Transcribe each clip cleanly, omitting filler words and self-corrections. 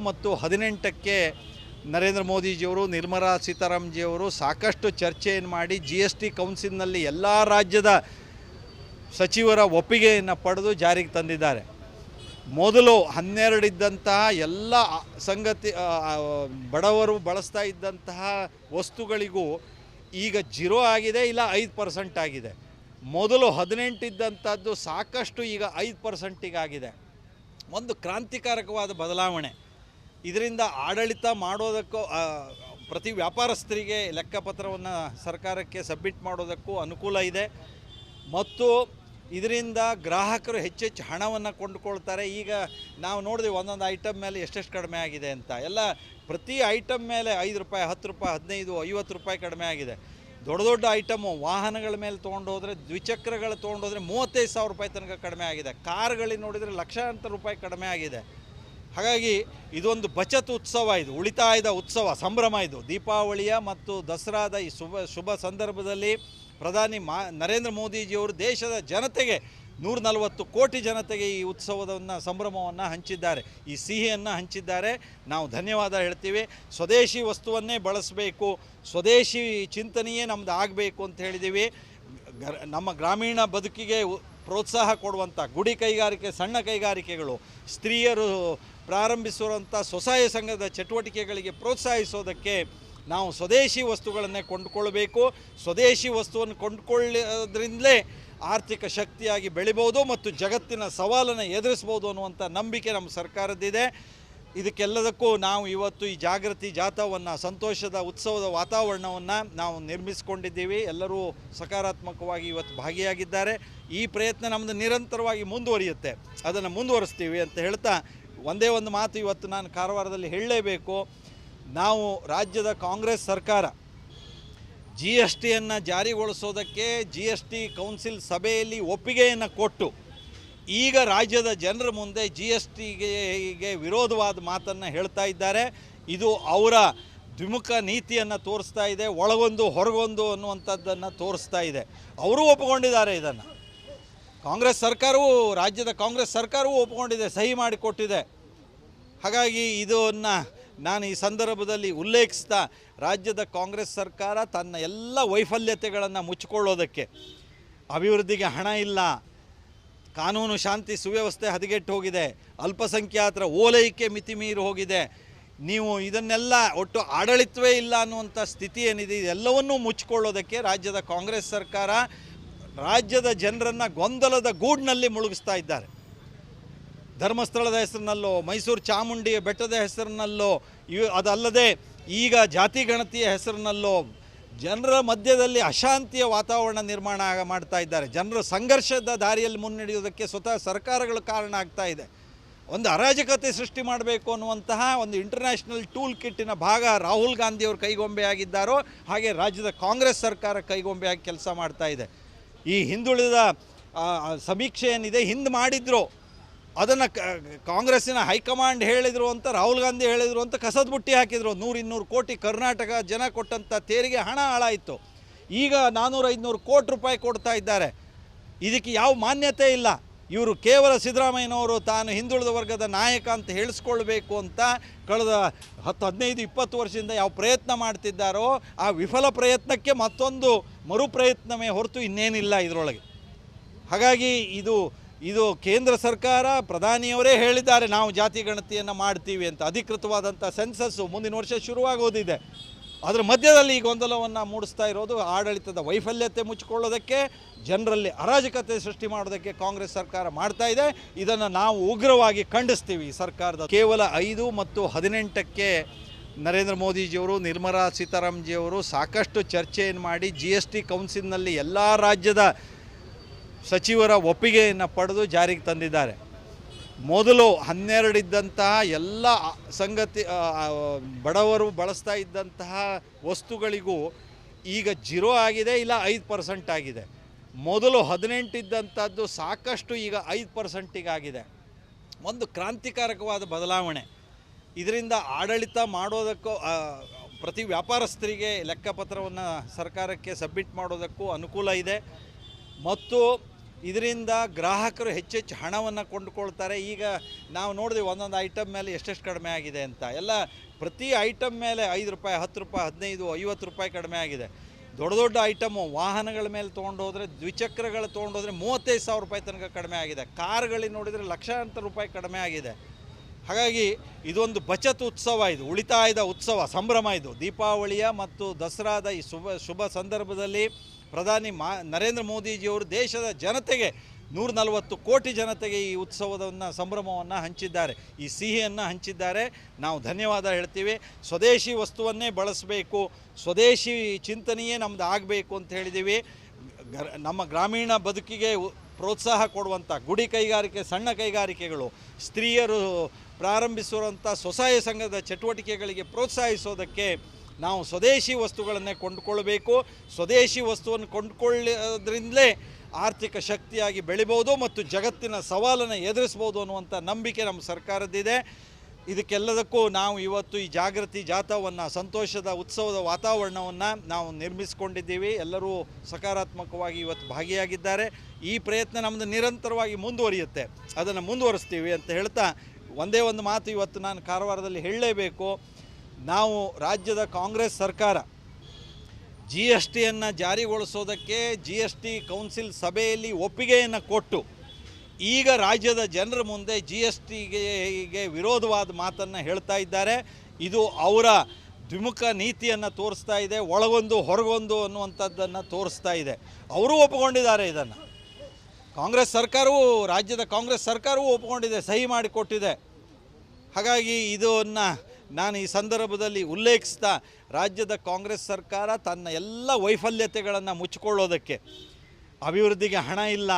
ಮತ್ತು 18ಕ್ಕೆ ನರೇಂದ್ರ ಮೋದಿಜಿಯವರು, ನಿರ್ಮಲಾ ಸೀತಾರಾಮನ್ಜಿಯವರು ಸಾಕಷ್ಟು ಚರ್ಚೆಯನ್ನು ಮಾಡಿ GST ಕೌನ್ಸಿಲ್ನಲ್ಲಿ ಎಲ್ಲ ರಾಜ್ಯದ ಸಚಿವರ ಒಪ್ಪಿಗೆಯನ್ನು ಪಡೆದು ಜಾರಿಗೆ ತಂದಿದ್ದಾರೆ. ಮೊದಲು 12 ಇದ್ದಂತಹ ಎಲ್ಲ ಸಂಗತಿ ಬಡವರು ಬಳಸ್ತಾ ಇದ್ದಂತಹ ವಸ್ತುಗಳಿಗೂ ಈಗ 0 ಆಗಿದೆ, ಇಲ್ಲ 5% ಆಗಿದೆ. ಮೊದಲು 18 ಇದ್ದಂಥದ್ದು ಸಾಕಷ್ಟು ಈಗ 5%ಗೆ ಆಗಿದೆ. ಒಂದು ಕ್ರಾಂತಿಕಾರಕವಾದ ಬದಲಾವಣೆ. ಇದರಿಂದ ಆಡಳಿತ ಮಾಡೋದಕ್ಕೂ ಪ್ರತಿ ವ್ಯಾಪಾರಸ್ಥರಿಗೆ ಲೆಕ್ಕಪತ್ರವನ್ನು ಸರ್ಕಾರಕ್ಕೆ ಸಬ್ಮಿಟ್ ಮಾಡೋದಕ್ಕೂ ಅನುಕೂಲ ಇದೆ ಮತ್ತು ಇದರಿಂದ ಗ್ರಾಹಕರು ಹೆಚ್ಚೆಚ್ಚು ಹಣವನ್ನು ಕೊಂಡುಕೊಳ್ತಾರೆ. ಈಗ ನಾವು ನೋಡಿದ್ವಿ ಒಂದೊಂದು ಐಟಮ್ ಮೇಲೆ ಎಷ್ಟೆಷ್ಟು ಕಡಿಮೆ ಆಗಿದೆ ಅಂತ. ಎಲ್ಲ ಪ್ರತಿ ಐಟಮ್ ಮೇಲೆ 5 ರೂಪಾಯಿ, 10 ರೂಪಾಯಿ, 15, 50 ರೂಪಾಯಿ ಕಡಿಮೆ ಆಗಿದೆ. ದೊಡ್ಡ ದೊಡ್ಡ ಐಟಮು ವಾಹನಗಳ ಮೇಲೆ ತೊಗೊಂಡೋದ್ರೆ, ದ್ವಿಚಕ್ರಗಳು ತೊಗೊಂಡೋದ್ರೆ 35,000 ರೂಪಾಯಿ ತನಕ ಕಡಿಮೆ ಆಗಿದೆ. ಕಾರ್ಗಳಿಗೆ ನೋಡಿದರೆ ಲಕ್ಷಾಂತರ ರೂಪಾಯಿ ಕಡಿಮೆ ಆಗಿದೆ. ಹಾಗಾಗಿ ಇದೊಂದು ಬಚತ್ ಉತ್ಸವ, ಇದು ಉಳಿತಾಯದ ಉತ್ಸವ, ಸಂಭ್ರಮ. ಇದು ದೀಪಾವಳಿಯ ಮತ್ತು ದಸರಾದ ಈ ಶುಭ ಸಂದರ್ಭದಲ್ಲಿ ಪ್ರಧಾನಿ ನರೇಂದ್ರ ಮೋದಿಜಿಯವರು ದೇಶದ ಜನತೆಗೆ 140 ಕೋಟಿ ಜನತೆಗೆ ಈ ಉತ್ಸವವನ್ನು ಸಂಭ್ರಮವನ್ನು ಹಂಚಿದ್ದಾರೆ, ಈ ಸಿಹಿಯನ್ನು ಹಂಚಿದ್ದಾರೆ. ನಾವು ಧನ್ಯವಾದ ಹೇಳ್ತೀವಿ. ಸ್ವದೇಶಿ ವಸ್ತುವನ್ನೇ ಬಳಸಬೇಕು, ಸ್ವದೇಶಿ ಚಿಂತನೆಯೇ ನಮ್ಮದು ಆಗಬೇಕು ಅಂತ ಹೇಳಿದ್ದೀವಿ. ನಮ್ಮ ಗ್ರಾಮೀಣ ಬದುಕಿಗೆ ಪ್ರೋತ್ಸಾಹ ಕೊಡುವಂಥ ಗುಡಿ ಕೈಗಾರಿಕೆ, ಸಣ್ಣ ಕೈಗಾರಿಕೆಗಳು, ಸ್ತ್ರೀಯರು ಪ್ರಾರಂಭಿಸಿರುವಂಥ ಸ್ವಸಹಾಯ ಸಂಘದ ಚಟುವಟಿಕೆಗಳಿಗೆ ಪ್ರೋತ್ಸಾಹಿಸೋದಕ್ಕೆ ನಾವು ಸ್ವದೇಶಿ ವಸ್ತುಗಳನ್ನೇ ಕೊಂಡುಕೊಳ್ಳಬೇಕು. ಸ್ವದೇಶಿ ವಸ್ತುವನ್ನು ಕೊಂಡುಕೊಳ್ಳೋದ್ರಿಂದಲೇ ಆರ್ಥಿಕ ಶಕ್ತಿಯಾಗಿ ಬೆಳಿಬೋದು ಮತ್ತು ಜಗತ್ತಿನ ಸವಾಲನ್ನು ಎದುರಿಸ್ಬೋದು ಅನ್ನುವಂಥ ನಂಬಿಕೆ ನಮ್ಮ ಸರ್ಕಾರದ್ದಿದೆ. ಇದಕ್ಕೆಲ್ಲದಕ್ಕೂ ನಾವು ಇವತ್ತು ಈ ಜಾಗೃತಿ ಜಾಥಾವನ್ನು, ಸಂತೋಷದ ಉತ್ಸವದ ವಾತಾವರಣವನ್ನು ನಾವು ನಿರ್ಮಿಸಿಕೊಂಡಿದ್ದೀವಿ. ಎಲ್ಲರೂ ಸಕಾರಾತ್ಮಕವಾಗಿ ಇವತ್ತು ಭಾಗಿಯಾಗಿದ್ದಾರೆ. ಈ ಪ್ರಯತ್ನ ನಮ್ಮದು ನಿರಂತರವಾಗಿ ಮುಂದುವರಿಯುತ್ತೆ, ಅದನ್ನು ಮುಂದುವರಿಸ್ತೀವಿ ಅಂತ ಹೇಳ್ತಾ ಒಂದೇ ಒಂದು ಮಾತು ಇವತ್ತು ನಾನು ಕಾರವಾರದಲ್ಲಿ ಹೇಳಲೇಬೇಕು. ನಾವು ರಾಜ್ಯದ ಕಾಂಗ್ರೆಸ್ ಸರ್ಕಾರ GSTಯನ್ನು ಜಾರಿಗೊಳಿಸೋದಕ್ಕೆ GST ಕೌನ್ಸಿಲ್ ಸಭೆಯಲ್ಲಿ ಒಪ್ಪಿಗೆಯನ್ನು ಕೊಟ್ಟು ಈಗ ರಾಜ್ಯದ ಜನರ ಮುಂದೆ GSTಗೆ ವಿರೋಧವಾದ ಮಾತನ್ನು ಹೇಳ್ತಾ ಇದ್ದಾರೆ. ಇದು ಅವರ ದ್ವಿಮುಖ ನೀತಿಯನ್ನು ತೋರಿಸ್ತಾ ಇದೆ, ಒಳಗೊಂದು ಹೊರಗೊಂದು ಅನ್ನುವಂಥದ್ದನ್ನು ತೋರಿಸ್ತಾ ಇದೆ. ಅವರೂ ಒಪ್ಪಿಕೊಂಡಿದ್ದಾರೆ ಇದನ್ನು. ಕಾಂಗ್ರೆಸ್ ಸರ್ಕಾರವೂ, ರಾಜ್ಯದ ಕಾಂಗ್ರೆಸ್ ಸರ್ಕಾರವೂ ಒಪ್ಪಿಕೊಂಡಿದೆ, ಸಹಿ ಮಾಡಿಕೊಟ್ಟಿದೆ. ಹಾಗಾಗಿ ಇದನ್ನು ನಾನು ಈ ಸಂದರ್ಭದಲ್ಲಿ ಉಲ್ಲೇಖಿಸ್ತಾ, ರಾಜ್ಯದ ಕಾಂಗ್ರೆಸ್ ಸರ್ಕಾರ ತನ್ನ ಎಲ್ಲ ವೈಫಲ್ಯತೆಗಳನ್ನು ಮುಚ್ಚಿಕೊಳ್ಳೋದಕ್ಕೆ, ಅಭಿವೃದ್ಧಿಗೆ ಹಣ ಇಲ್ಲ, ಕಾನೂನು ಶಾಂತಿ ಸುವ್ಯವಸ್ಥೆ ಹದಗೆಟ್ಟು ಹೋಗಿದೆ, ಅಲ್ಪಸಂಖ್ಯಾತರ ಓಲೈಕೆ ಮಿತಿಮೀರಿ ಹೋಗಿದೆ, ನೀವು ಇದನ್ನೆಲ್ಲ ಒಟ್ಟು ಆಡಳಿತವೇ ಇಲ್ಲ ಅನ್ನುವಂಥ ಸ್ಥಿತಿ ಏನಿದೆ, ಇದೆಲ್ಲವನ್ನೂ ಮುಚ್ಚಿಕೊಳ್ಳೋದಕ್ಕೆ ರಾಜ್ಯದ ಕಾಂಗ್ರೆಸ್ ಸರ್ಕಾರ ರಾಜ್ಯದ ಜನರನ್ನು ಗೊಂದಲದ ಗೂಡಿನಲ್ಲಿ ಮುಳುಗಿಸ್ತಾ ಇದ್ದಾರೆ. ಧರ್ಮಸ್ಥಳದ ಹೆಸರಿನಲ್ಲೋ, ಮೈಸೂರು ಚಾಮುಂಡಿಯ ಬೆಟ್ಟದ ಹೆಸರಿನಲ್ಲೋ, ಅದಲ್ಲದೆ ಈಗ ಜಾತಿ ಗಣತಿಯ ಹೆಸರಿನಲ್ಲೋ ಜನರ ಮಧ್ಯದಲ್ಲಿ ಅಶಾಂತಿಯ ವಾತಾವರಣ ನಿರ್ಮಾಣ ಮಾಡ್ತಾ ಇದ್ದಾರೆ. ಜನರು ಸಂಘರ್ಷದ ದಾರಿಯಲ್ಲಿ ಮುನ್ನಡೆಯೋದಕ್ಕೆ ಸ್ವತಃ ಸರ್ಕಾರಗಳು ಕಾರಣ ಆಗ್ತಾ ಇದೆ. ಒಂದು ಅರಾಜಕತೆ ಸೃಷ್ಟಿ ಮಾಡಬೇಕು ಅನ್ನುವಂತಹ ಒಂದು ಇಂಟರ್ನ್ಯಾಷನಲ್ ಟೂಲ್ ಕಿಟ್ಟಿನ ಭಾಗ ರಾಹುಲ್ ಗಾಂಧಿಯವರು ಕೈಗೊಂಬೆಯಾಗಿದ್ದಾರೋ ಹಾಗೆ ರಾಜ್ಯದ ಕಾಂಗ್ರೆಸ್ ಸರ್ಕಾರ ಕೈಗೊಂಬೆಯಾಗಿ ಕೆಲಸ ಮಾಡ್ತಾ ಇದೆ. ಈ ಹಿಂದುಳಿದ ಸಮೀಕ್ಷೆ ಏನಿದೆ, ಹಿಂದೆ ಮಾಡಿದ್ರು, ಅದನ್ನು ಕಾಂಗ್ರೆಸ್ಸಿನ ಹೈಕಮಾಂಡ್ ಹೇಳಿದರು ಅಂತ, ರಾಹುಲ್ ಗಾಂಧಿ ಹೇಳಿದರು ಅಂತ ಕಸದ ಬುಟ್ಟಿ ಹಾಕಿದರು. 100-200 ಕೋಟಿ ಕರ್ನಾಟಕ ಜನ ಕೊಟ್ಟಂಥ ತೆರಿಗೆ ಹಣ ಹಾಳಾಯಿತು. ಈಗ 400-500 ಕೋಟಿ ರೂಪಾಯಿ ಕೊಡ್ತಾ ಇದ್ದಾರೆ. ಇದಕ್ಕೆ ಯಾವ ಮಾನ್ಯತೆ ಇಲ್ಲ. ಇವರು ಕೇವಲ ಸಿದ್ದರಾಮಯ್ಯನವರು ತಾನು ಹಿಂದುಳಿದ ವರ್ಗದ ನಾಯಕ ಅಂತ ಹೇಳಿಸ್ಕೊಳ್ಬೇಕು ಅಂತ ಕಳೆದ 10-15-20 ವರ್ಷದಿಂದ ಯಾವ ಪ್ರಯತ್ನ ಮಾಡ್ತಿದ್ದಾರೋ ಆ ವಿಫಲ ಪ್ರಯತ್ನಕ್ಕೆ ಮತ್ತೊಂದು ಮರುಪ್ರಯತ್ನವೇ ಹೊರತು ಇನ್ನೇನಿಲ್ಲ ಇದರೊಳಗೆ. ಹಾಗಾಗಿ ಇದು ಕೇಂದ್ರ ಸರ್ಕಾರ, ಪ್ರಧಾನಿಯವರೇ ಹೇಳಿದ್ದಾರೆ ನಾವು ಜಾತಿ ಗಣತಿಯನ್ನು ಮಾಡ್ತೀವಿ ಅಂತ. ಅಧಿಕೃತವಾದಂಥ ಸೆನ್ಸಸ್ಸು ಮುಂದಿನ ವರ್ಷ ಶುರುವಾಗೋದಿದೆ. ಅದರ ಮಧ್ಯದಲ್ಲಿ ಈ ಗೊಂದಲವನ್ನು ಮೂಡಿಸ್ತಾ ಇರೋದು ಆಡಳಿತದ ವೈಫಲ್ಯತೆ ಮುಚ್ಚಿಕೊಳ್ಳೋದಕ್ಕೆ, ಜನರಲ್ಲಿ ಅರಾಜಕತೆ ಸೃಷ್ಟಿ ಮಾಡೋದಕ್ಕೆ ಕಾಂಗ್ರೆಸ್ ಸರ್ಕಾರ ಮಾಡ್ತಾ ಇದೆ. ಇದನ್ನು ನಾವು ಉಗ್ರವಾಗಿ ಖಂಡಿಸ್ತೀವಿ. ಸರ್ಕಾರದ ಕೇವಲ 5 ಮತ್ತು 18ಕ್ಕೆ ನರೇಂದ್ರ ಮೋದಿಜಿಯವರು, ನಿರ್ಮಲಾ ಸೀತಾರಾಮನ್ಜಿಯವರು ಸಾಕಷ್ಟು ಚರ್ಚೆಯನ್ನು ಮಾಡಿ GST ಕೌನ್ಸಿಲ್ನಲ್ಲಿ ಎಲ್ಲ ರಾಜ್ಯದ ಸಚಿವರ ಒಪ್ಪಿಗೆಯನ್ನು ಪಡೆದು ಜಾರಿಗೆ ತಂದಿದ್ದಾರೆ. ಮೊದಲು 12 ಇದ್ದಂತಹ ಎಲ್ಲ ಸಂಗತಿ ಬಡವರು ಬಳಸ್ತಾ ಇದ್ದಂತಹ ವಸ್ತುಗಳಿಗೂ ಈಗ 0 ಆಗಿದೆ, ಇಲ್ಲ 5% ಆಗಿದೆ. ಮೊದಲು 18 ಇದ್ದಂಥದ್ದು ಸಾಕಷ್ಟು ಈಗ 5%ಗೆ ಆಗಿದೆ. ಒಂದು ಕ್ರಾಂತಿಕಾರಕವಾದ ಬದಲಾವಣೆ. ಇದರಿಂದ ಆಡಳಿತ ಮಾಡೋದಕ್ಕೂ ಪ್ರತಿ ವ್ಯಾಪಾರಸ್ಥರಿಗೆ ಲೆಕ್ಕಪತ್ರವನ್ನು ಸರ್ಕಾರಕ್ಕೆ ಸಬ್ಮಿಟ್ ಮಾಡೋದಕ್ಕೂ ಅನುಕೂಲ ಇದೆ ಮತ್ತು ಇದರಿಂದ ಗ್ರಾಹಕರು ಹೆಚ್ಚೆಚ್ಚು ಹಣವನ್ನು ಕೊಂಡುಕೊಳ್ತಾರೆ. ಈಗ ನಾವು ನೋಡಿದ್ವಿ ಒಂದೊಂದು ಐಟಮ್ ಮೇಲೆ ಎಷ್ಟೆಷ್ಟು ಕಡಿಮೆ ಆಗಿದೆ ಅಂತ. ಎಲ್ಲ ಪ್ರತಿ ಐಟಮ್ ಮೇಲೆ 5 ರೂಪಾಯಿ, 10 ರೂಪಾಯಿ, 15, 50 ರೂಪಾಯಿ ಕಡಿಮೆ ಆಗಿದೆ. ದೊಡ್ಡ ದೊಡ್ಡ ಐಟಮು ವಾಹನಗಳ ಮೇಲೆ ತೊಗೊಂಡೋದ್ರೆ, ದ್ವಿಚಕ್ರಗಳು ತೊಗೊಂಡೋದ್ರೆ 35,000 ರೂಪಾಯಿ ತನಕ ಕಡಿಮೆ ಆಗಿದೆ. ಕಾರ್ಗಳಿಗೆ ನೋಡಿದರೆ ಲಕ್ಷಾಂತರ ರೂಪಾಯಿ ಕಡಿಮೆ ಆಗಿದೆ. ಹಾಗಾಗಿ ಇದೊಂದು ಬಚತ್ ಉತ್ಸವ, ಇದು ಉಳಿತಾಯದ ಉತ್ಸವ, ಸಂಭ್ರಮ. ಇದು ದೀಪಾವಳಿಯ ಮತ್ತು ದಸರಾದ ಈ ಶುಭ ಸಂದರ್ಭದಲ್ಲಿ ಪ್ರಧಾನಿ ನರೇಂದ್ರ ಮೋದಿಜಿಯವರು ದೇಶದ ಜನತೆಗೆ 140 ಕೋಟಿ ಜನತೆಗೆ ಈ ಉತ್ಸವವನ್ನು ಸಂಭ್ರಮವನ್ನು ಹಂಚಿದ್ದಾರೆ, ಈ ಸಿಹಿಯನ್ನು ಹಂಚಿದ್ದಾರೆ. ನಾವು ಧನ್ಯವಾದ ಹೇಳ್ತೀವಿ. ಸ್ವದೇಶಿ ವಸ್ತುವನ್ನೇ ಬಳಸಬೇಕು, ಸ್ವದೇಶಿ ಚಿಂತನೆಯೇ ನಮ್ಮದು ಆಗಬೇಕು ಅಂತ ಹೇಳಿದ್ದೀವಿ. ನಮ್ಮ ಗ್ರಾಮೀಣ ಬದುಕಿಗೆ ಪ್ರೋತ್ಸಾಹ ಕೊಡುವಂಥ ಗುಡಿ ಕೈಗಾರಿಕೆ, ಸಣ್ಣ ಕೈಗಾರಿಕೆಗಳು, ಸ್ತ್ರೀಯರು ಪ್ರಾರಂಭಿಸುವಂಥ ಸ್ವಸಹಾಯ ಸಂಘದ ಚಟುವಟಿಕೆಗಳಿಗೆ ಪ್ರೋತ್ಸಾಹಿಸೋದಕ್ಕೆ ನಾವು ಸ್ವದೇಶಿ ವಸ್ತುಗಳನ್ನೇ ಕೊಂಡುಕೊಳ್ಬೇಕು. ಸ್ವದೇಶಿ ವಸ್ತುವನ್ನು ಕೊಂಡುಕೊಳ್ಳೋದ್ರಿಂದಲೇ ಆರ್ಥಿಕ ಶಕ್ತಿಯಾಗಿ ಬೆಳಿಬೋದು ಮತ್ತು ಜಗತ್ತಿನ ಸವಾಲನ್ನು ಎದುರಿಸ್ಬೋದು ಅನ್ನುವಂಥ ನಂಬಿಕೆ ನಮ್ಮ ಸರ್ಕಾರದ್ದಿದೆ. ಇದಕ್ಕೆಲ್ಲದಕ್ಕೂ ನಾವು ಇವತ್ತು ಈ ಜಾಗೃತಿ ಜಾಥಾವನ್ನು, ಸಂತೋಷದ ಉತ್ಸವದ ವಾತಾವರಣವನ್ನು ನಾವು ನಿರ್ಮಿಸಿಕೊಂಡಿದ್ದೀವಿ. ಎಲ್ಲರೂ ಸಕಾರಾತ್ಮಕವಾಗಿ ಇವತ್ತು ಭಾಗಿಯಾಗಿದ್ದಾರೆ. ಈ ಪ್ರಯತ್ನ ನಮ್ಮದು ನಿರಂತರವಾಗಿ ಮುಂದುವರಿಯುತ್ತೆ, ಅದನ್ನು ಮುಂದುವರಿಸ್ತೀವಿ ಅಂತ ಹೇಳ್ತಾ ಒಂದೇ ಒಂದು ಮಾತು ಇವತ್ತು ನಾನು ಕಾರವಾರದಲ್ಲಿ ಹೇಳಲೇಬೇಕು. ನಾವು ರಾಜ್ಯದ ಕಾಂಗ್ರೆಸ್ ಸರ್ಕಾರ GSTಯನ್ನು ಜಾರಿಗೊಳಿಸೋದಕ್ಕೆ GST ಕೌನ್ಸಿಲ್ ಸಭೆಯಲ್ಲಿ ಒಪ್ಪಿಗೆಯನ್ನು ಕೊಟ್ಟು ಈಗ ರಾಜ್ಯದ ಜನರ ಮುಂದೆ GSTಗೆ ವಿರೋಧವಾದ ಮಾತನ್ನು ಹೇಳ್ತಾ ಇದ್ದಾರೆ. ಇದು ಅವರ ದ್ವಿಮುಖ ನೀತಿಯನ್ನು ತೋರಿಸ್ತಾ ಇದೆ, ಒಳಗೊಂದು ಹೊರಗೊಂದು ಅನ್ನುವಂಥದ್ದನ್ನು ತೋರಿಸ್ತಾ ಇದೆ. ಅವರೂ ಒಪ್ಪಿಕೊಂಡಿದ್ದಾರೆ ಇದನ್ನು. ಕಾಂಗ್ರೆಸ್ ಸರ್ಕಾರವೂ, ರಾಜ್ಯದ ಕಾಂಗ್ರೆಸ್ ಸರ್ಕಾರವೂ ಒಪ್ಪಿಕೊಂಡಿದೆ, ಸಹಿ ಮಾಡಿಕೊಟ್ಟಿದೆ. ಹಾಗಾಗಿ ಇದನ್ನು ನಾನು ಈ ಸಂದರ್ಭದಲ್ಲಿ ಉಲ್ಲೇಖಿಸ್ತಾ, ರಾಜ್ಯದ ಕಾಂಗ್ರೆಸ್ ಸರ್ಕಾರ ತನ್ನ ಎಲ್ಲ ವೈಫಲ್ಯತೆಗಳನ್ನು ಮುಚ್ಚಿಕೊಳ್ಳೋದಕ್ಕೆ, ಅಭಿವೃದ್ಧಿಗೆ ಹಣ ಇಲ್ಲ,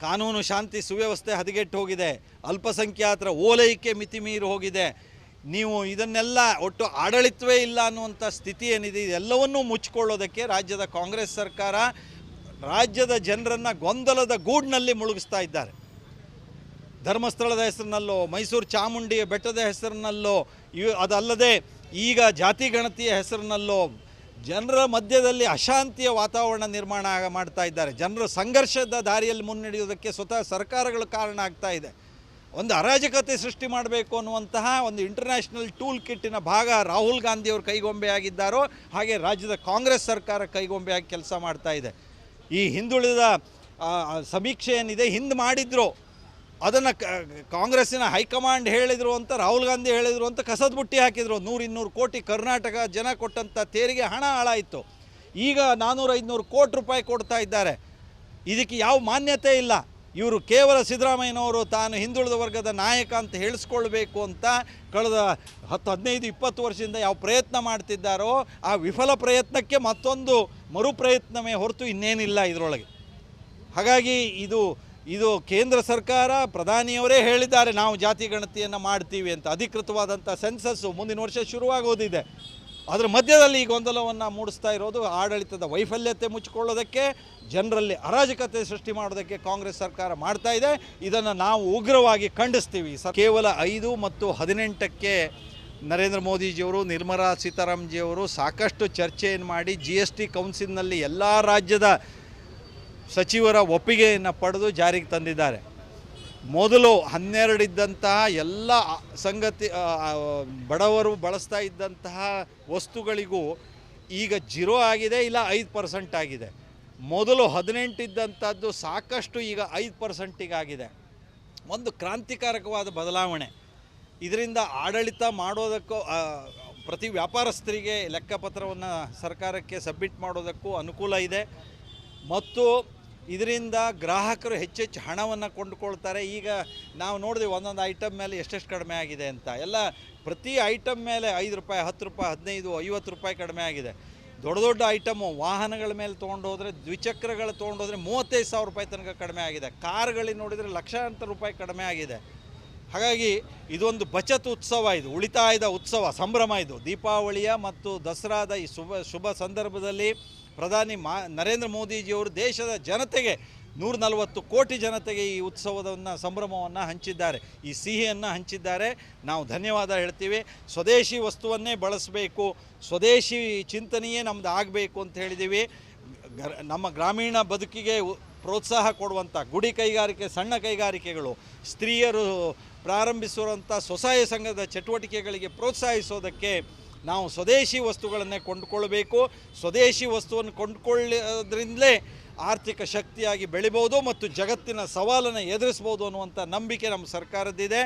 ಕಾನೂನು ಶಾಂತಿ ಸುವ್ಯವಸ್ಥೆ ಹದಗೆಟ್ಟು ಹೋಗಿದೆ, ಅಲ್ಪಸಂಖ್ಯಾತರ ಓಲೈಕೆ ಮಿತಿ ಮೀರಿ ಹೋಗಿದೆ, ನೀವು ಇದನ್ನೆಲ್ಲ ಒಟ್ಟು ಆಡಳಿತವೇ ಇಲ್ಲ ಅನ್ನುವಂಥ ಸ್ಥಿತಿ ಏನಿದೆ, ಇದೆಲ್ಲವನ್ನೂ ಮುಚ್ಚಿಕೊಳ್ಳೋದಕ್ಕೆ ರಾಜ್ಯದ ಕಾಂಗ್ರೆಸ್ ಸರ್ಕಾರ ರಾಜ್ಯದ ಜನರನ್ನು ಗೊಂದಲದ ಗೂಡಿನಲ್ಲಿ ಮುಳುಗಿಸ್ತಾ ಇದ್ದಾರೆ. ಧರ್ಮಸ್ಥಳದ ಹೆಸರಿನಲ್ಲೋ, ಮೈಸೂರು ಚಾಮುಂಡಿಯ ಬೆಟ್ಟದ ಹೆಸರಿನಲ್ಲೋ, ಅದಲ್ಲದೆ ಈಗ ಜಾತಿ ಗಣತಿಯ ಹೆಸರಿನಲ್ಲೋ ಜನರ ಮಧ್ಯದಲ್ಲಿ ಅಶಾಂತಿಯ ವಾತಾವರಣ ನಿರ್ಮಾಣ ಮಾಡ್ತಾ ಇದ್ದಾರೆ. ಜನರ ಸಂಘರ್ಷದ ದಾರಿಯಲ್ಲಿ ಮುನ್ನಡೆಯೋದಕ್ಕೆ ಸ್ವತಃ ಸರ್ಕಾರಗಳು ಕಾರಣ ಆಗ್ತಾ ಇದೆ. ಒಂದು ಅರಾಜಕತೆ ಸೃಷ್ಟಿ ಮಾಡಬೇಕು ಅನ್ನುವಂತಹ ಒಂದು ಇಂಟರ್ನ್ಯಾಷನಲ್ ಟೂಲ್ ಕಿಟ್ಟಿನ ಭಾಗ ರಾಹುಲ್ ಗಾಂಧಿಯವರು ಕೈಗೊಂಬೆಯಾಗಿದ್ದಾರೋ ಹಾಗೆ ರಾಜ್ಯದ ಕಾಂಗ್ರೆಸ್ ಸರ್ಕಾರ ಕೈಗೊಂಬೆಯಾಗಿ ಕೆಲಸ ಮಾಡ್ತಾ ಇದೆ. ಈ ಹಿಂದುಳಿದ ಸಮೀಕ್ಷೆ ಏನಿದೆ, ಹಿಂದೆ ಮಾಡಿದ್ರು, ಅದನ್ನು ಕಾಂಗ್ರೆಸ್ಸಿನ ಹೈಕಮಾಂಡ್ ಹೇಳಿದರು ಅಂತ, ರಾಹುಲ್ ಗಾಂಧಿ ಹೇಳಿದರು ಅಂತ ಕಸದ ಬುಟ್ಟಿ ಹಾಕಿದರು. 100-200 ಕೋಟಿ ಕರ್ನಾಟಕ ಜನ ಕೊಟ್ಟಂಥ ತೆರಿಗೆ ಹಣ ಹಾಳಾಯಿತು. ಈಗ 400-500 ಕೋಟಿ ರೂಪಾಯಿ ಕೊಡ್ತಾ ಇದ್ದಾರೆ. ಇದಕ್ಕೆ ಯಾವ ಮಾನ್ಯತೆ ಇಲ್ಲ. ಇವರು ಕೇವಲ ಸಿದ್ದರಾಮಯ್ಯನವರು ತಾನು ಹಿಂದುಳಿದ ವರ್ಗದ ನಾಯಕ ಅಂತ ಹೇಳಿಸ್ಕೊಳ್ಬೇಕು ಅಂತ ಕಳೆದ 10-15-20 ವರ್ಷದಿಂದ ಯಾವ ಪ್ರಯತ್ನ ಮಾಡ್ತಿದ್ದಾರೋ ಆ ವಿಫಲ ಪ್ರಯತ್ನಕ್ಕೆ ಮತ್ತೊಂದು ಮರುಪ್ರಯತ್ನವೇ ಹೊರತು ಇನ್ನೇನಿಲ್ಲ ಇದರೊಳಗೆ. ಹಾಗಾಗಿ ಇದು ಕೇಂದ್ರ ಸರ್ಕಾರ, ಪ್ರಧಾನಿಯವರೇ ಹೇಳಿದ್ದಾರೆ ನಾವು ಜಾತಿ ಗಣತಿಯನ್ನು ಮಾಡ್ತೀವಿ ಅಂತ. ಅಧಿಕೃತವಾದಂಥ ಸೆನ್ಸಸ್ಸು ಮುಂದಿನ ವರ್ಷ ಶುರುವಾಗೋದಿದೆ. ಅದರ ಮಧ್ಯದಲ್ಲಿ ಈ ಗೊಂದಲವನ್ನು ಮೂಡಿಸ್ತಾ ಇರೋದು ಆಡಳಿತದ ವೈಫಲ್ಯತೆ ಮುಚ್ಚಿಕೊಳ್ಳೋದಕ್ಕೆ, ಜನರಲ್ಲಿ ಅರಾಜಕತೆ ಸೃಷ್ಟಿ ಮಾಡೋದಕ್ಕೆ ಕಾಂಗ್ರೆಸ್ ಸರ್ಕಾರ ಮಾಡ್ತಾ ಇದೆ. ಇದನ್ನು ನಾವು ಉಗ್ರವಾಗಿ ಖಂಡಿಸ್ತೀವಿ. ಕೇವಲ 5 ಮತ್ತು 18ಕ್ಕೆ ನರೇಂದ್ರ ಮೋದಿಜಿಯವರು, ನಿರ್ಮಲಾ ಸೀತಾರಾಮನ್ಜಿಯವರು ಸಾಕಷ್ಟು ಚರ್ಚೆಯನ್ನು ಮಾಡಿ GST ಕೌನ್ಸಿಲ್ನಲ್ಲಿ ಎಲ್ಲ ರಾಜ್ಯದ ಸಚಿವರ ಒಪ್ಪಿಗೆಯನ್ನು ಪಡೆದು ಜಾರಿಗೆ ತಂದಿದ್ದಾರೆ. ಮೊದಲು 12 ಇದ್ದಂತಹ ಎಲ್ಲ ಸಂಗತಿ ಬಡವರು ಬಳಸ್ತಾ ಇದ್ದಂತಹ ವಸ್ತುಗಳಿಗೂ ಈಗ 0 ಆಗಿದೆ, ಇಲ್ಲ 5% ಆಗಿದೆ. ಮೊದಲು 18 ಇದ್ದಂಥದ್ದು ಸಾಕಷ್ಟು ಈಗ 5%ಗೆ ಆಗಿದೆ. ಒಂದು ಕ್ರಾಂತಿಕಾರಕವಾದ ಬದಲಾವಣೆ. ಇದರಿಂದ ಆಡಳಿತ ಮಾಡೋದಕ್ಕೂ, ಪ್ರತಿ ವ್ಯಾಪಾರಸ್ಥರಿಗೆ ಲೆಕ್ಕಪತ್ರವನ್ನು ಸರ್ಕಾರಕ್ಕೆ ಸಬ್ಮಿಟ್ ಮಾಡೋದಕ್ಕೂ ಅನುಕೂಲ ಇದೆ ಮತ್ತು ಇದರಿಂದ ಗ್ರಾಹಕರು ಹೆಚ್ಚೆಚ್ಚು ಹಣವನ್ನು ಕೊಂಡುಕೊಳ್ತಾರೆ. ಈಗ ನಾವು ನೋಡಿದ್ವಿ ಒಂದೊಂದು ಐಟಮ್ ಮೇಲೆ ಎಷ್ಟೆಷ್ಟು ಕಡಿಮೆ ಆಗಿದೆ ಅಂತ. ಎಲ್ಲ ಪ್ರತಿ ಐಟಮ್ ಮೇಲೆ 5 ರೂಪಾಯಿ, 10 ರೂಪಾಯಿ, 15, 50 ರೂಪಾಯಿ ಕಡಿಮೆ ಆಗಿದೆ. ದೊಡ್ಡ ದೊಡ್ಡ ಐಟಮು ವಾಹನಗಳ ಮೇಲೆ ತೊಗೊಂಡೋದ್ರೆ, ದ್ವಿಚಕ್ರಗಳು ತೊಗೊಂಡೋದ್ರೆ 35,000 ರೂಪಾಯಿ ತನಕ ಕಡಿಮೆ ಆಗಿದೆ. ಕಾರ್ಗಳಿಗೆ ನೋಡಿದರೆ ಲಕ್ಷಾಂತರ ರೂಪಾಯಿ ಕಡಿಮೆ ಆಗಿದೆ. ಹಾಗಾಗಿ ಇದೊಂದು ಬಚತ್ ಉತ್ಸವ, ಇದು ಉಳಿತಾಯದ ಉತ್ಸವ, ಸಂಭ್ರಮ. ಇದು ದೀಪಾವಳಿಯ ಮತ್ತು ದಸರಾದ ಈ ಶುಭ ಸಂದರ್ಭದಲ್ಲಿ ಪ್ರಧಾನಿ ನರೇಂದ್ರ ಮೋದಿಜಿಯವರು ದೇಶದ ಜನತೆಗೆ 140 ಕೋಟಿ ಜನತೆಗೆ ಈ ಉತ್ಸವವನ್ನು ಸಂಭ್ರಮವನ್ನು ಹಂಚಿದ್ದಾರೆ, ಈ ಸಿಹಿಯನ್ನು ಹಂಚಿದ್ದಾರೆ. ನಾವು ಧನ್ಯವಾದ ಹೇಳ್ತೀವಿ. ಸ್ವದೇಶಿ ವಸ್ತುವನ್ನೇ ಬಳಸಬೇಕು, ಸ್ವದೇಶಿ ಚಿಂತನೆಯೇ ನಮ್ಮದು ಆಗಬೇಕು ಅಂತ ಹೇಳಿದ್ದೀವಿ. ನಮ್ಮ ಗ್ರಾಮೀಣ ಬದುಕಿಗೆ ಪ್ರೋತ್ಸಾಹ ಕೊಡುವಂಥ ಗುಡಿ ಕೈಗಾರಿಕೆ, ಸಣ್ಣ ಕೈಗಾರಿಕೆಗಳು, ಸ್ತ್ರೀಯರು ಪ್ರಾರಂಭಿಸುವಂಥ ಸ್ವಸಹಾಯ ಸಂಘದ ಚಟುವಟಿಕೆಗಳಿಗೆ ಪ್ರೋತ್ಸಾಹಿಸೋದಕ್ಕೆ ನಾವು ಸ್ವದೇಶಿ ವಸ್ತುಗಳನ್ನೇ ಕೊಂಡುಕೊಳ್ಬೇಕು. ಸ್ವದೇಶಿ ವಸ್ತುವನ್ನು ಕೊಂಡುಕೊಳ್ಳೋದ್ರಿಂದಲೇ ಆರ್ಥಿಕ ಶಕ್ತಿಯಾಗಿ ಬೆಳಿಬೋದು ಮತ್ತು ಜಗತ್ತಿನ ಸವಾಲನ್ನು ಎದುರಿಸ್ಬೋದು ಅನ್ನುವಂಥ ನಂಬಿಕೆ ನಮ್ಮ ಸರ್ಕಾರದ್ದಿದೆ.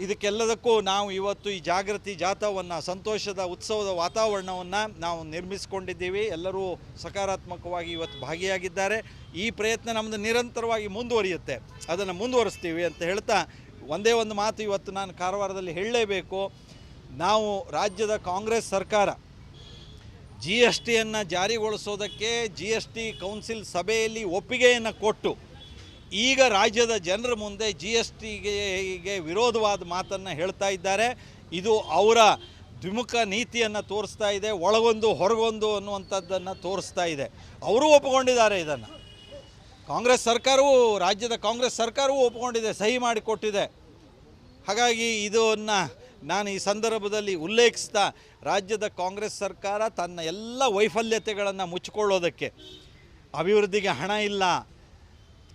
ಇದಕ್ಕೆಲ್ಲದಕ್ಕೂ ನಾವು ಇವತ್ತು ಈ ಜಾಗೃತಿ ಜಾಥಾವನ್ನು, ಸಂತೋಷದ ಉತ್ಸವದ ವಾತಾವರಣವನ್ನು ನಾವು ನಿರ್ಮಿಸಿಕೊಂಡಿದ್ದೀವಿ. ಎಲ್ಲರೂ ಸಕಾರಾತ್ಮಕವಾಗಿ ಇವತ್ತು ಭಾಗಿಯಾಗಿದ್ದಾರೆ. ಈ ಪ್ರಯತ್ನ ನಮ್ಮದು ನಿರಂತರವಾಗಿ ಮುಂದುವರಿಯುತ್ತೆ, ಅದನ್ನು ಮುಂದುವರಿಸ್ತೀವಿ ಅಂತ ಹೇಳ್ತಾ ಒಂದೇ ಒಂದು ಮಾತು ಇವತ್ತು ನಾನು ಕಾರವಾರದಲ್ಲಿ ಹೇಳಲೇಬೇಕು. ನಾವು ರಾಜ್ಯದ ಕಾಂಗ್ರೆಸ್ ಸರ್ಕಾರ GSTಯನ್ನು ಜಾರಿಗೊಳಿಸೋದಕ್ಕೆ GST ಕೌನ್ಸಿಲ್ ಸಭೆಯಲ್ಲಿ ಒಪ್ಪಿಗೆಯನ್ನು ಕೊಟ್ಟು ಈಗ ರಾಜ್ಯದ ಜನರ ಮುಂದೆ GSTಗೆ ವಿರೋಧವಾದ ಮಾತನ್ನು ಹೇಳ್ತಾ ಇದ್ದಾರೆ. ಇದು ಅವರ ದ್ವಿಮುಖ ನೀತಿಯನ್ನು ತೋರಿಸ್ತಾ ಇದೆ, ಒಳಗೊಂದು ಹೊರಗೊಂದು ಅನ್ನುವಂಥದ್ದನ್ನು ತೋರಿಸ್ತಾ ಇದೆ. ಅವರೂ ಒಪ್ಪಿಕೊಂಡಿದ್ದಾರೆ ಇದನ್ನು. ಕಾಂಗ್ರೆಸ್ ಸರ್ಕಾರವೂ, ರಾಜ್ಯದ ಕಾಂಗ್ರೆಸ್ ಸರ್ಕಾರವೂ ಒಪ್ಪಿಕೊಂಡಿದೆ, ಸಹಿ ಮಾಡಿಕೊಟ್ಟಿದೆ. ಹಾಗಾಗಿ ಇದನ್ನು ನಾನು ಈ ಸಂದರ್ಭದಲ್ಲಿ ಉಲ್ಲೇಖಿಸ್ತಾ, ರಾಜ್ಯದ ಕಾಂಗ್ರೆಸ್ ಸರ್ಕಾರ ತನ್ನ ಎಲ್ಲ ವೈಫಲ್ಯತೆಗಳನ್ನು ಮುಚ್ಚಿಕೊಳ್ಳೋದಕ್ಕೆ, ಅಭಿವೃದ್ಧಿಗೆ ಹಣ ಇಲ್ಲ,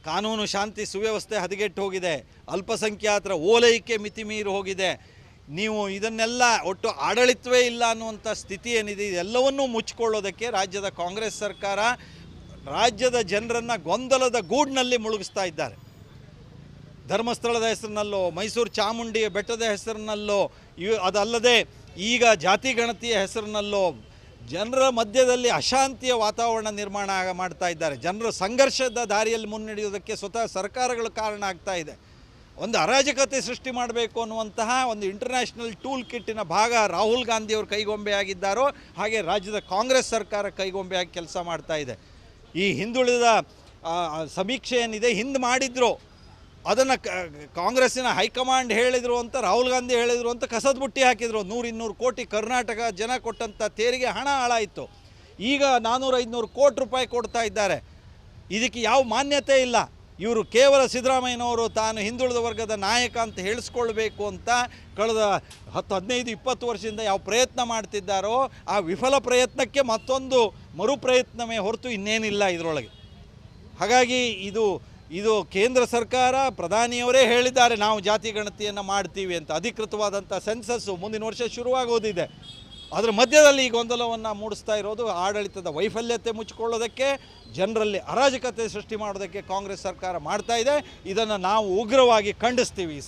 ಕಾನೂನು ಶಾಂತಿ ಸುವ್ಯವಸ್ಥೆ ಹದಗೆಟ್ಟು ಹೋಗಿದೆ, ಅಲ್ಪಸಂಖ್ಯಾತರ ಓಲೈಕೆ ಮಿತಿ ಮೀರಿ ಹೋಗಿದೆ, ನೀವು ಇದನ್ನೆಲ್ಲ ಒಟ್ಟು ಆಡಳಿತವೇ ಇಲ್ಲ ಅನ್ನುವಂಥ ಸ್ಥಿತಿ ಏನಿದೆ, ಇದೆಲ್ಲವನ್ನೂ ಮುಚ್ಚಿಕೊಳ್ಳೋದಕ್ಕೆ ರಾಜ್ಯದ ಕಾಂಗ್ರೆಸ್ ಸರ್ಕಾರ ರಾಜ್ಯದ ಜನರನ್ನು ಗೊಂದಲದ ಗೂಡಿನಲ್ಲಿ ಮುಳುಗಿಸ್ತಾ ಇದ್ದಾರೆ. ಧರ್ಮಸ್ಥಳದ ಹೆಸರಿನಲ್ಲೋ, ಮೈಸೂರು ಚಾಮುಂಡಿ ಬೆಟ್ಟದ ಹೆಸರಿನಲ್ಲೋ, ಅದಲ್ಲದೆ ಈಗ ಜಾತಿ ಗಣತಿಯ ಹೆಸರಿನಲ್ಲೋ ಜನರ ಮಧ್ಯದಲ್ಲಿ ಅಶಾಂತಿಯ ವಾತಾವರಣ ನಿರ್ಮಾಣ ಮಾಡ್ತಾ ಇದ್ದಾರೆ. ಜನರು ಸಂಘರ್ಷದ ದಾರಿಯಲ್ಲಿ ಮುನ್ನಡೆಯೋದಕ್ಕೆ ಸ್ವತಃ ಸರ್ಕಾರಗಳು ಕಾರಣ ಆಗ್ತಾ ಇದೆ. ಒಂದು ಅರಾಜಕತೆ ಸೃಷ್ಟಿ ಮಾಡಬೇಕು ಅನ್ನುವಂತಹ ಒಂದು ಇಂಟರ್ನ್ಯಾಷನಲ್ ಟೂಲ್ ಕಿಟ್ಟಿನ ಭಾಗ ರಾಹುಲ್ ಗಾಂಧಿಯವರು ಕೈಗೊಂಬೆಯಾಗಿದ್ದಾರೋ ಹಾಗೆ ರಾಜ್ಯದ ಕಾಂಗ್ರೆಸ್ ಸರ್ಕಾರ ಕೈಗೊಂಬೆಯಾಗಿ ಕೆಲಸ ಮಾಡ್ತಾ ಇದೆ. ಈ ಹಿಂದುಳಿದ ಸಮೀಕ್ಷೆ ಏನಿದೆ, ಹಿಂದೆ ಮಾಡಿದ್ರು, ಅದನ್ನು ಕಾಂಗ್ರೆಸ್ಸಿನ ಹೈಕಮಾಂಡ್ ಹೇಳಿದರು ಅಂತ, ರಾಹುಲ್ ಗಾಂಧಿ ಹೇಳಿದರು ಅಂತ ಕಸದ ಬುಟ್ಟಿ ಹಾಕಿದರು. 100-200 ಕೋಟಿ ಕರ್ನಾಟಕ ಜನ ಕೊಟ್ಟಂಥ ತೆರಿಗೆ ಹಣ ಹಾಳಾಯಿತು. ಈಗ 400-500 ಕೋಟಿ ರೂಪಾಯಿ ಕೊಡ್ತಾ ಇದ್ದಾರೆ. ಇದಕ್ಕೆ ಯಾವ ಮಾನ್ಯತೆ ಇಲ್ಲ. ಇವರು ಕೇವಲ ಸಿದ್ದರಾಮಯ್ಯನವರು ತಾನು ಹಿಂದುಳಿದ ವರ್ಗದ ನಾಯಕ ಅಂತ ಹೇಳಿಸ್ಕೊಳ್ಬೇಕು ಅಂತ ಕಳೆದ 10-15-20 ವರ್ಷದಿಂದ ಯಾವ ಪ್ರಯತ್ನ ಮಾಡ್ತಿದ್ದಾರೋ ಆ ವಿಫಲ ಪ್ರಯತ್ನಕ್ಕೆ ಮತ್ತೊಂದು ಮರು ಪ್ರಯತ್ನವೇ ಹೊರತು ಇನ್ನೇನಿಲ್ಲ ಇದರೊಳಗೆ. ಹಾಗಾಗಿ ಇದು ಕೇಂದ್ರ ಸರ್ಕಾರ, ಪ್ರಧಾನಿಯವರೇ ಹೇಳಿದ್ದಾರೆ ನಾವು ಜಾತಿ ಗಣತಿಯನ್ನು ಮಾಡ್ತೀವಿ ಅಂತ. ಅಧಿಕೃತವಾದಂಥ ಸೆನ್ಸಸ್ಸು ಮುಂದಿನ ವರ್ಷ ಶುರುವಾಗೋದಿದೆ. ಅದರ ಮಧ್ಯದಲ್ಲಿ ಈ ಗೊಂದಲವನ್ನು ಮೂಡಿಸ್ತಾ ಇರೋದು ಆಡಳಿತದ ವೈಫಲ್ಯತೆ ಮುಚ್ಚಿಕೊಳ್ಳೋದಕ್ಕೆ, ಜನರಲ್ಲಿ ಅರಾಜಕತೆ ಸೃಷ್ಟಿ ಮಾಡೋದಕ್ಕೆ ಕಾಂಗ್ರೆಸ್ ಸರ್ಕಾರ ಮಾಡ್ತಾ ಇದೆ. ಇದನ್ನು ನಾವು ಉಗ್ರವಾಗಿ ಖಂಡಿಸ್ತೀವಿ.